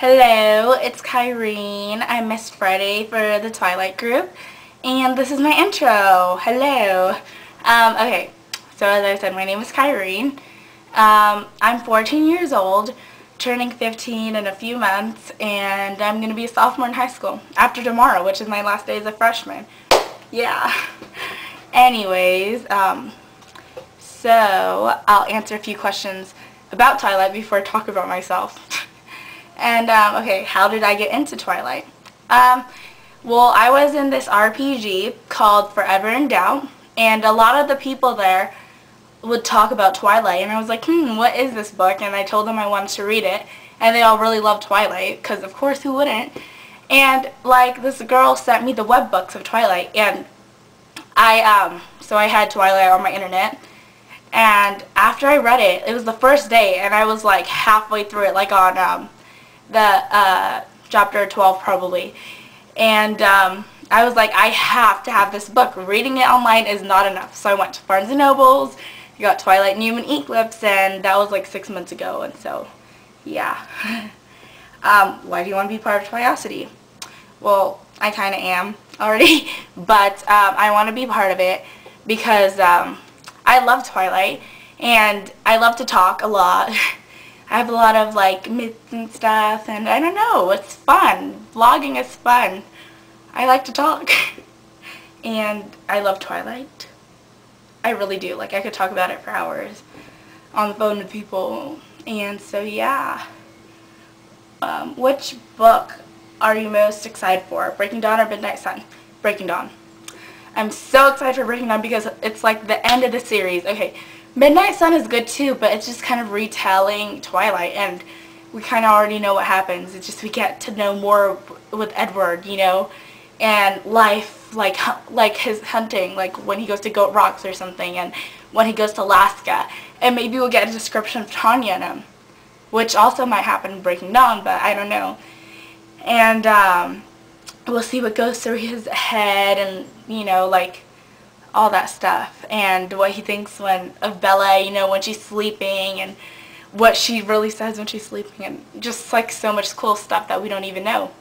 Hello, it's Kyrene. I'm Miss Friday for the Twilight group, and this is my intro. Hello. Okay, so as I said, my name is Kyrene. I'm 14 years old, turning 15 in a few months, and I'm going to be a sophomore in high school after tomorrow, which is my last day as a freshman. Yeah. Anyways, so I'll answer a few questions about Twilight before I talk about myself. And, okay, how did I get into Twilight? Well, I was in this RPG called Forever in Doubt, and a lot of the people there would talk about Twilight, and I was like, what is this book? And I told them I wanted to read it, and they all really loved Twilight, because of course, who wouldn't? And, like, this girl sent me the web books of Twilight, and so I had Twilight on my internet, and after I read it, it was the first day, and I was, like, halfway through it, like, on, the chapter 12 probably, and I was like, I have to have this book. Reading it online is not enough, so I went to Barnes & Noble's, got Twilight Newman Eclipse, and that was like 6 months ago, and so yeah. Why do you want to be part of Twiliosity? Well, I kind of am already, but I want to be part of it because I love Twilight, and I love to talk a lot. I have a lot of, like, myths and stuff, and I don't know, it's fun. Vlogging is fun. I like to talk. And I love Twilight. I really do. Like, I could talk about it for hours on the phone with people. And so, yeah. Which book are you most excited for? Breaking Dawn or Midnight Sun? Breaking Dawn. I'm so excited for Breaking Dawn because it's, like, the end of the series. Okay. Midnight Sun is good too, but it's just kind of retelling Twilight, and we kind of already know what happens. It's just we get to know more with Edward, you know, and life, like his hunting, like when he goes to Goat Rocks or something, and when he goes to Alaska, and maybe we'll get a description of Tanya in him, which also might happen in Breaking Dawn, but I don't know. And we'll see what goes through his head, and you know, like, all that stuff, and what he thinks of Bella, you know, when she's sleeping, and what she really says when she's sleeping, and just like so much cool stuff that we don't even know.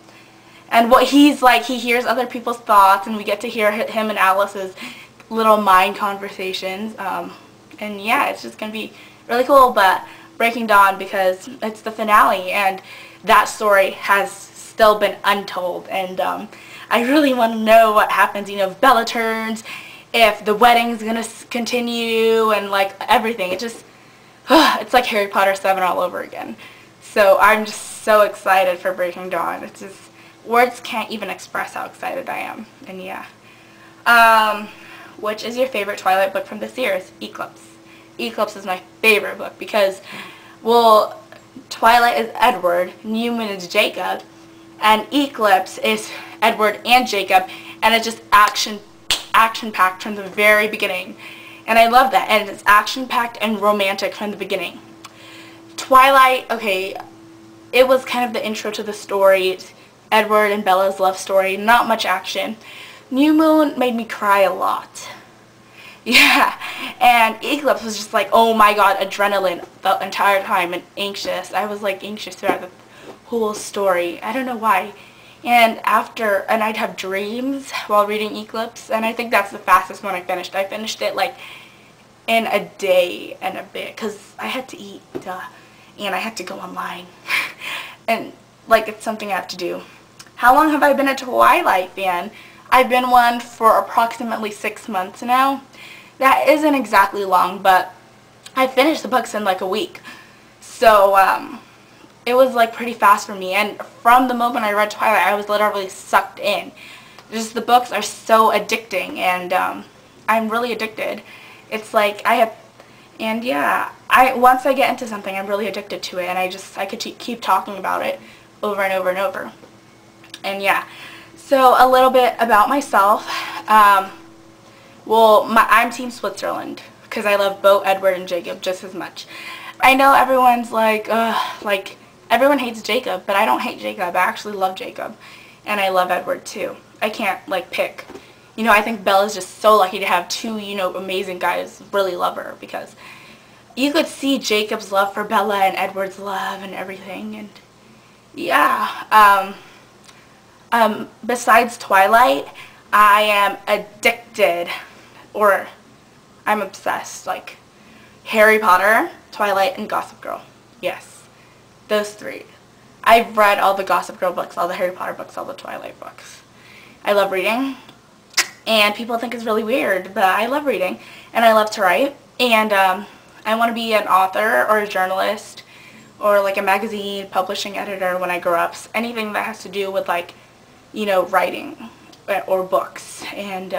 And what he's like, he hears other people's thoughts, and we get to hear him and Alice's little mind conversations, and yeah, it's just gonna be really cool. But Breaking Dawn, because it's the finale, and that story has still been untold, and I really want to know what happens, you know, if Bella turns, if the wedding's gonna continue, and like everything. It just, it's like Harry Potter 7 all over again. So I'm just so excited for Breaking Dawn. It's just, words can't even express how excited I am. And yeah. Which is your favorite Twilight book from this year's? Eclipse. Eclipse is my favorite book because, well, Twilight is Edward, Newman is Jacob, and Eclipse is Edward and Jacob, and it's just action-packed from the very beginning, and I love that, and it's action-packed and romantic from the beginning. Twilight, okay, it was kind of the intro to the story. It's Edward and Bella's love story, not much action. New Moon made me cry a lot. Yeah, and Eclipse was just like, oh my god, adrenaline the entire time, and anxious. I was like anxious throughout the whole story. I don't know why. And I'd have dreams while reading Eclipse, and I think that's the fastest one I finished. I finished it, like, in a day and a bit, because I had to eat, and I had to go online. And, like, it's something I have to do. How long have I been a Twilight fan? I've been one for approximately 6 months now. That isn't exactly long, but I finished the books in, like, a week. So, it was like pretty fast for me, and from the moment I read Twilight, I was literally sucked in. Just the books are so addicting, and I'm really addicted. It's like and yeah, once I get into something, I'm really addicted to it, and I could keep talking about it over and over and over. And yeah, so a little bit about myself. Well, I'm Team Switzerland because I love both Edward and Jacob just as much. I know everyone's like, everyone hates Jacob, but I don't hate Jacob. I actually love Jacob. And I love Edward, too. I can't, like, pick. You know, I think Bella's just so lucky to have two, you know, amazing guys really love her. Because you could see Jacob's love for Bella and Edward's love and everything. And Yeah. Besides Twilight, I am addicted, or I'm obsessed, like Harry Potter, Twilight, and Gossip Girl. Yes, those three. I've read all the Gossip Girl books, all the Harry Potter books, all the Twilight books. I love reading, and people think it's really weird, but I love reading, and I love to write, and I want to be an author or a journalist or like a magazine publishing editor when I grow up. Anything that has to do with, like, you know, writing or books. And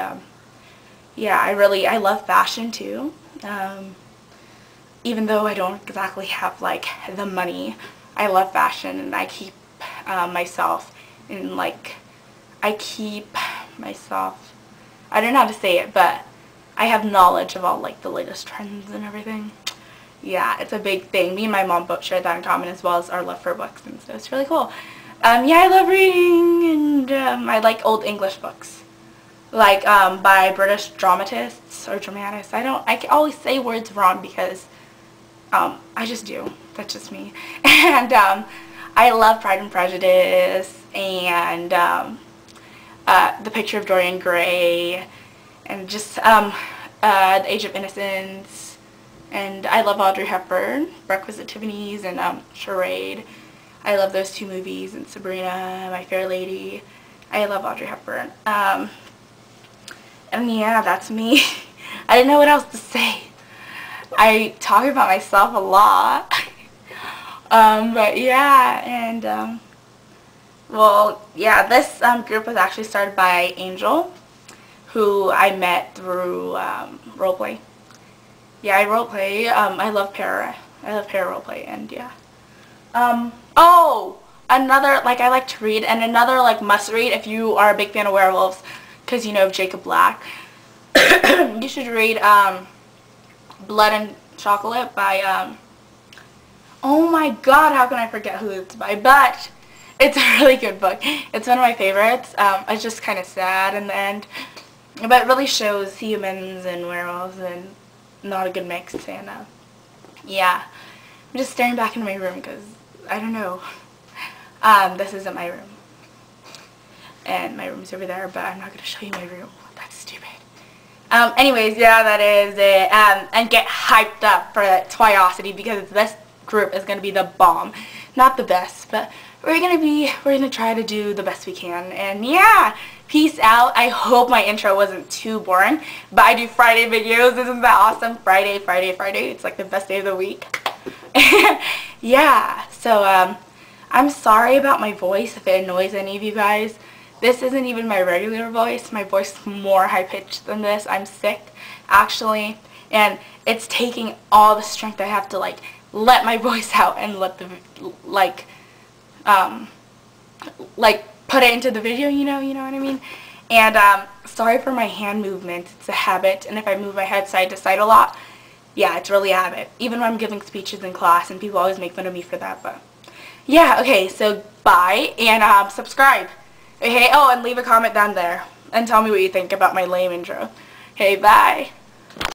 yeah, I love fashion too. Even though I don't exactly have like the money, I love fashion, and I keep myself in, like, I don't know how to say it, but I have knowledge of all, like, the latest trends and everything. Yeah, it's a big thing. Me and my mom both share that in common, as well as our love for books, and so it's really cool. Yeah, I love reading, and I like old English books, like by British dramatists or dramatists. I always say words wrong because I just do. That's just me. And I love Pride and Prejudice, and The Picture of Dorian Gray, and just The Age of Innocence. And I love Audrey Hepburn, Breakfast at Tiffany's, and Charade. I love those two movies, and Sabrina, My Fair Lady. I love Audrey Hepburn. And yeah, that's me. I didn't know what else to say. I talk about myself a lot. But yeah, and well, yeah, this group was actually started by Angel, who I met through roleplay. Yeah, I roleplay. I love para roleplay, and yeah. Oh, another, like, I like to read, and another, like, must read if you are a big fan of werewolves, because you know Jacob Black. You should read Blood and Chocolate by oh my god, how can I forget who it's by? But it's a really good book. It's one of my favorites. It's just kind of sad in the end, but it really shows humans and werewolves, and not a good mix. And yeah, I'm just staring back into my room because I don't know. This isn't my room, and my room's over there, but I'm not gonna show you my room. That's stupid. Anyways, yeah, that is it. And get hyped up for Twiosity, because this group is gonna be the bomb. Not the best, but we're gonna try to do the best we can. And yeah, peace out. I hope my intro wasn't too boring, but I do Friday videos. Isn't that awesome? Friday. It's like the best day of the week. Yeah, so I'm sorry about my voice if it annoys any of you guys. This isn't even my regular voice. My voice is more high-pitched than this. I'm sick, actually, and it's taking all the strength I have to, like, let my voice out and let the, like put it into the video, you know what I mean? And sorry for my hand movement. It's a habit, and if I move my head side to side a lot, yeah, it's really a habit. Even when I'm giving speeches in class, and people always make fun of me for that, but yeah, okay, so bye, and subscribe. Okay, oh, and leave a comment down there, and tell me what you think about my lame intro. Okay, bye.